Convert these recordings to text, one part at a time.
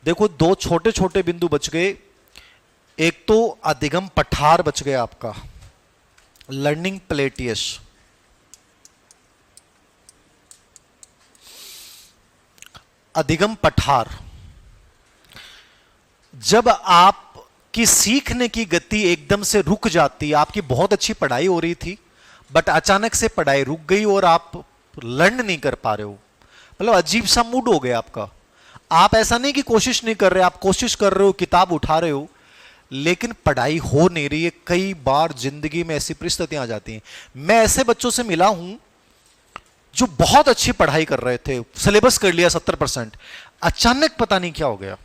देखो दो छोटे छोटे बिंदु बच गए। एक तो अधिगम पठार बच गया आपका, लर्निंग प्लेटियस। अधिगम पठार, जब आपकी सीखने की गति एकदम से रुक जाती, आपकी बहुत अच्छी पढ़ाई हो रही थी बट अचानक से पढ़ाई रुक गई और आप लर्न नहीं कर पा रहे हो, मतलब अजीब सा मूड हो गया आपका। आप ऐसा नहीं कि कोशिश नहीं कर रहे, आप कोशिश कर रहे हो, किताब उठा रहे हो, लेकिन पढ़ाई हो नहीं रही है। कई बार जिंदगी में ऐसी परिस्थितियां आ जाती हैं। मैं ऐसे बच्चों से मिला हूं जो बहुत अच्छी पढ़ाई कर रहे थे, सिलेबस कर लिया 70%, अचानक पता नहीं क्या हो गया।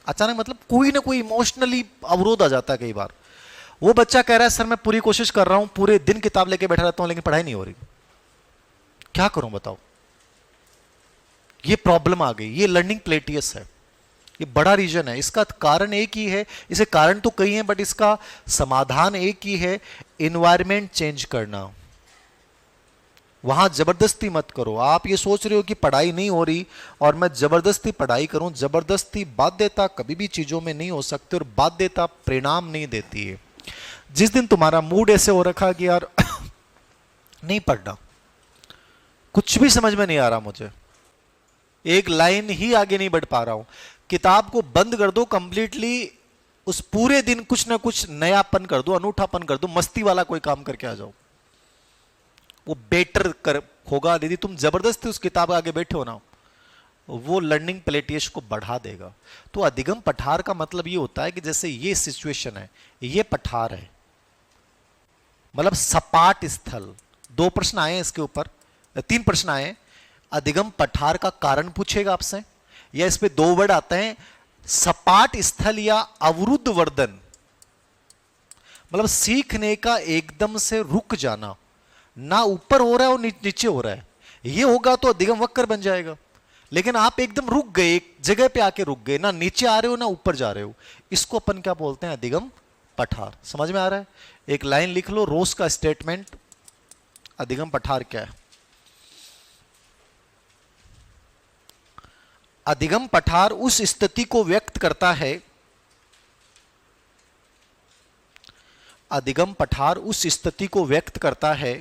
अचानक मतलब कोई ना कोई इमोशनली अवरोध आ जाता है। कई बार वो बच्चा कह रहा है सर मैं पूरी कोशिश कर रहा हूं, पूरे दिन किताब लेके बैठा रहता हूं लेकिन पढ़ाई नहीं हो रही, क्या करूं बताओ। ये प्रॉब्लम आ गई, ये लर्निंग प्लेटियस है, ये बड़ा रीजन है। इसका कारण एक ही है, इसे कारण तो कई हैं बट इसका समाधान एक ही है, एनवायरमेंट चेंज करना। वहां जबरदस्ती मत करो। आप ये सोच रहे हो कि पढ़ाई नहीं हो रही और मैं जबरदस्ती पढ़ाई करूं, जबरदस्ती बाध्यता कभी भी चीजों में नहीं हो सकती और बाध्यता परिणाम नहीं देती है। जिस दिन तुम्हारा मूड ऐसे हो रखा कि यार नहीं पढ़ना, कुछ भी समझ में नहीं आ रहा, मुझे एक लाइन ही आगे नहीं बढ़ पा रहा हूं, किताब को बंद कर दो कंप्लीटली, उस पूरे दिन कुछ ना कुछ नयापन कर दो, अनूठापन कर दो, मस्ती वाला कोई काम करके आ जाओ, वो बेटर कर होगा। यदि तुम जबरदस्ती उस किताब आगे बैठे हो ना, वो लर्निंग प्लेटियस को बढ़ा देगा। तो अधिगम पठार का मतलब ये होता है कि जैसे ये सिचुएशन है, ये पठार है, मतलब सपाट स्थल। दो प्रश्न आए इसके ऊपर, तीन प्रश्न आए। अधिगम पठार का कारण पूछेगा आपसे, या इस पे दो वर्ड आते हैं, सपाट स्थल या अवरुद्ध वर्धन, मतलब सीखने का एकदम से रुक जाना, ना ऊपर हो रहा है और नीचे हो रहा है। ये होगा तो अधिगम वक्र बन जाएगा, लेकिन आप एकदम रुक गए, एक जगह पे आके रुक गए, ना नीचे आ रहे हो ना ऊपर जा रहे हो, इसको अपन क्या बोलते हैं, अधिगम पठार। समझ में आ रहा है? एक लाइन लिख लो, रोज का स्टेटमेंट, अधिगम पठार क्या है। अधिगम पठार उस स्थिति को व्यक्त करता है, अधिगम पठार उस स्थिति को व्यक्त करता है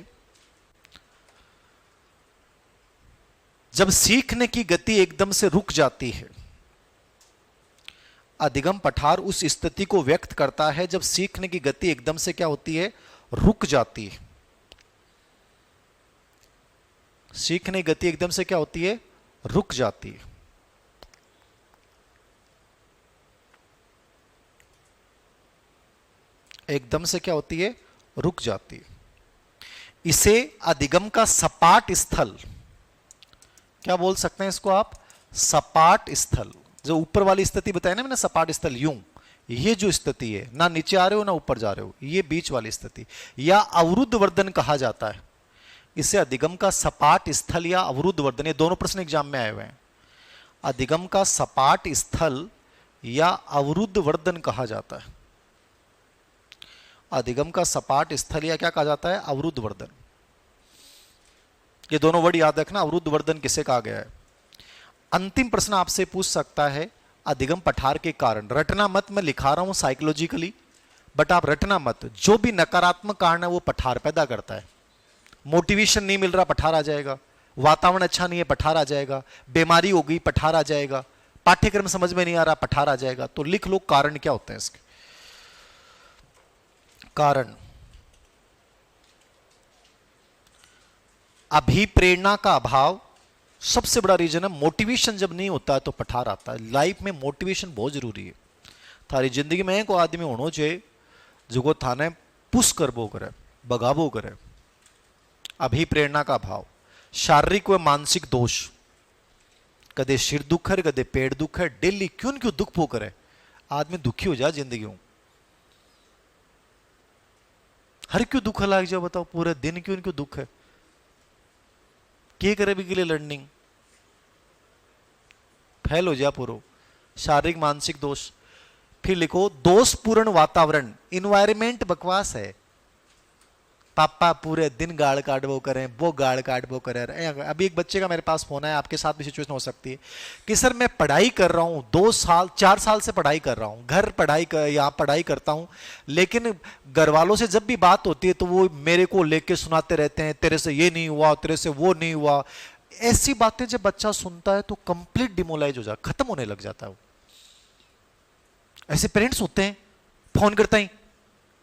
जब सीखने की गति एकदम से रुक जाती है। अधिगम पठार उस स्थिति को व्यक्त करता है जब सीखने की गति एकदम से क्या होती है, रुक जाती है। सीखने की गति एकदम से क्या होती है, रुक जाती है। एकदम से क्या होती है, रुक जाती है। इसे अधिगम का सपाट स्थल क्या बोल सकते हैं, इसको आप सपाट स्थल। जो ऊपर वाली स्थिति बताया ना मैंने, सपाट स्थल यूं, ये जो स्थिति है, ना नीचे आ रहे हो ना ऊपर जा रहे हो, ये बीच वाली स्थिति, या अवरुद्ध वर्धन कहा जाता है। इसे अधिगम का सपाट स्थल या अवरुद्ध वर्धन, ये दोनों प्रश्न एग्जाम में आए हुए हैं। अधिगम का सपाट स्थल या अवरुद्ध वर्धन कहा जाता है। अधिगम का सपाट स्थल या क्या कहा जाता है, अवरुद्ध वर्धन। ये दोनों वर्ड याद रखना, अवरुद्ध वर्धन किसे कहा गया है। अंतिम प्रश्न आपसे पूछ सकता है अधिगम पठार के कारण। रटना मत, मैं लिखा रहा हूं साइकोलॉजिकली, बट आप रटना मत। जो भी नकारात्मक कारण है वो पठार पैदा करता है। मोटिवेशन नहीं मिल रहा, पठार आ जाएगा। वातावरण अच्छा नहीं है, पठार आ जाएगा। बीमारी हो गई, पठार आ जाएगा। पाठ्यक्रम समझ में नहीं आ रहा, पठार आ जाएगा। तो लिख लो कारण क्या होते हैं इसके। कारण, अभिप्रेरणा का अभाव सबसे बड़ा रीजन है। मोटिवेशन जब नहीं होता है तो पठार आता है। लाइफ में मोटिवेशन बहुत जरूरी है। थारी जिंदगी में को आदमी होना चाहिए जो थाने पुश करबो करे, बगाबो करे। अभिप्रेरणा का अभाव, शारीरिक व मानसिक दोष, कदे सिर दुख है, कदे पेट दुख है, डेली क्यों न क्यों दुख पो करे, आदमी दुखी हो जाए जिंदगी में। हर क्यों दुख लग जाओ बताओ, पूरे दिन क्यों न क्यों दुख है, के करे भी के लिए लर्निंग फैल हो जाए पूरा। शारीरिक मानसिक दोष। फिर लिखो दोषपूर्ण वातावरण, इन्वायरमेंट बकवास है। पापा पूरे दिन गाड़ काट वो करें, वो गाड़ काट वो करें। अभी एक बच्चे का मेरे पास फोन है, आपके साथ भी सिचुएशन हो सकती है कि सर मैं पढ़ाई कर रहा हूँ, 2 साल 4 साल से पढ़ाई कर रहा हूँ, घर यहाँ पढ़ाई करता हूँ, लेकिन घर वालों से जब भी बात होती है तो वो मेरे को लेके सुनाते रहते हैं, तेरे से ये नहीं हुआ, तेरे से वो नहीं हुआ। ऐसी बातें जब बच्चा सुनता है तो कंप्लीट डिमोलाइज हो जाता, खत्म होने लग जाता है वो। ऐसे पेरेंट्स होते हैं, फोन करता ही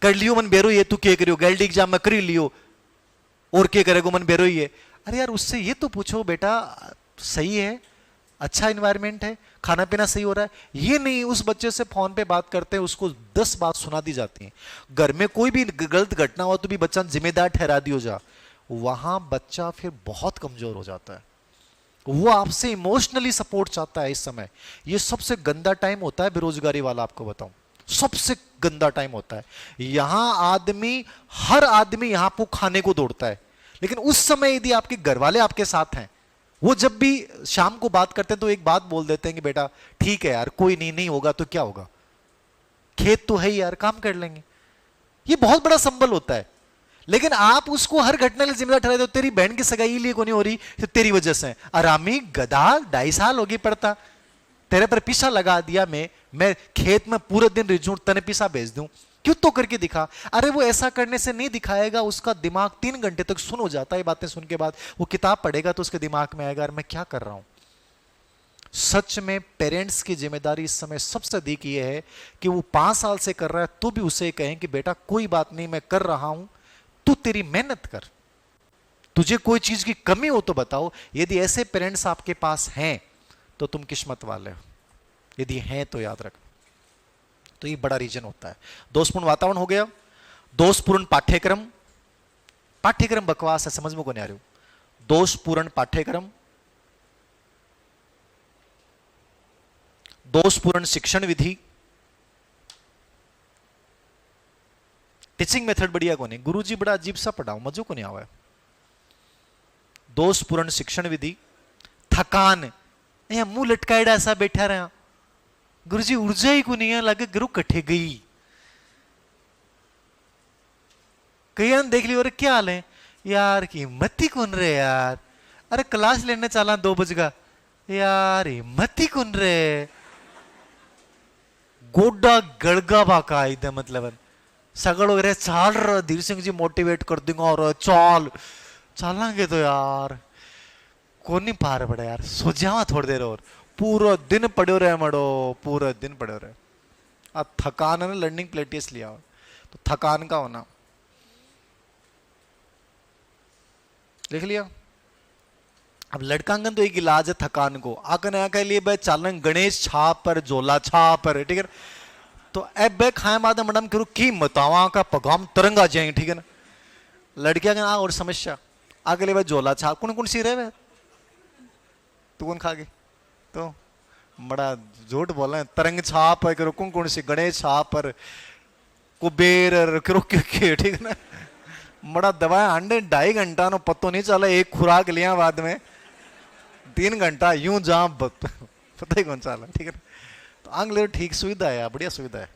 कर लियो मन बेरो, ये तू क्या करियो, गैल्डी एग्जाम में कर लियो और क्या करेगो मन बेरो ही है। अरे यार उससे ये तो पूछो बेटा सही है, अच्छा इन्वायरमेंट है, खाना पीना सही हो रहा है, ये नहीं उस बच्चे से फोन पे बात करते हैं, उसको 10 बात सुना दी जाती है। घर में कोई भी गलत घटना हो तो भी बच्चा जिम्मेदार ठहरा दियो जा, वहां बच्चा फिर बहुत कमजोर हो जाता है। वो आपसे इमोशनली सपोर्ट चाहता है इस समय। ये सबसे गंदा टाइम होता है बेरोजगारी वाला, आपको बताऊं सबसे गंदा टाइम होता है। यहां हर आदमी यहां को खाने को दौड़ता है, लेकिन उस समय यदि आपके घर वाले आपके साथ हैं, वो जब भी शाम को बात करते हैं तो एक बात बोल देते हैं कि बेटा ठीक है यार, कोई नहीं होगा तो क्या होगा, खेत तो है ही यार, काम कर लेंगे। ये बहुत बड़ा संबल होता है। लेकिन आप उसको हर घटना के जिम्मेदार ठहराते हो, तेरी बहन की सगाई लिए को नहीं हो रही तो तेरी वजह से। आरामी गधा 2.5 साल होगी पड़ता, तेरे पर पीछा लगा दिया, मैं खेत में पूरे दिन रिझूं, तने पीछा भेज दूं, क्यों तो करके दिखा। अरे वो ऐसा करने से नहीं दिखाएगा, उसका दिमाग 3 घंटे तक सुन हो जाता है। बातें सुन के बाद वो किताब पढ़ेगा तो उसके दिमाग में आएगा मैं क्या कर रहा हूं। सच में पेरेंट्स की जिम्मेदारी इस समय सबसे अधिक ये है कि वो 5 साल से कर रहा है तो भी उसे कहें कि बेटा कोई बात नहीं, मैं कर रहा हूं, तू तेरी मेहनत कर, तुझे कोई चीज की कमी हो तो बताओ। यदि ऐसे पेरेंट्स आपके पास हैं तो तुम किस्मत वाले हो, यदि हैं तो याद रख। तो ये बड़ा रीजन होता है। दोषपूर्ण वातावरण हो गया, दोषपूर्ण पाठ्यक्रम, पाठ्यक्रम बकवास है, समझ में को नहीं आ रही हो। दोषपूर्ण पाठ्यक्रम, दोषपूर्ण शिक्षण विधि, टीचिंग मेथड बढ़िया को नहीं, गुरुजी बड़ा अजीब सा पढ़ाओ, मजो को नहीं आवा है। दोषपूर्ण शिक्षण विधि, थकान, यहाँ मुंह लटकाएड़ा ऐसा बैठा रहा, गुरुजी ऊर्जा ही को नहीं है, लगे गुरु कट्ठे गई। कई देख लियो, अरे क्या हाल है यार, की हिम्मत ही कौन रहे यार, अरे क्लास लेने चला 2 बज का यार, हिम्मत ही कौन रहे, गोडा गड़गा बाका इधर, मतलब सगड़ वगैरह चाल रहा, धीर सिंह जी मोटिवेट कर देंगे और चाल चलेंगे तो यार कौन नहीं पार पड़ा यार, सो जावा थोड़ी देर और, पूरा दिन पड़े रहे मड़ो, पूरा दिन पड़े रहे। अब थकान है ना, लर्निंग प्लेटिस लिया हो तो थकान का होना देख लिया। अब लड़कांगन तो एक इलाज है थकान को, आकन आके लिए भाई चालन गणेश छाप पर, झोला छाप पर, ठीक है। तो अब बे खाए बाद मैडम करूँ की मतावा का पगाम तरंगा जाएंगे, ठीक है ना। लड़कियां का और समस्या आगे ले भाई झोला छाप, कौन कौन सी रहे तू कौन खा गई, तो बड़ा झूठ बोल रहे हैं, तरंग छाप है करो, कौन कौन सी गणेश छाप पर, कुबेर करो, ठीक है ना। बड़ा दवाएं अंडे 2.5 घंटा नो पतो नहीं चला, एक खुराक लिया बाद में 3 घंटा यूं जा पता ही कौन चला, ठीक है। तो आंग ले ठीक सुविधा है, बढ़िया सुविधा है।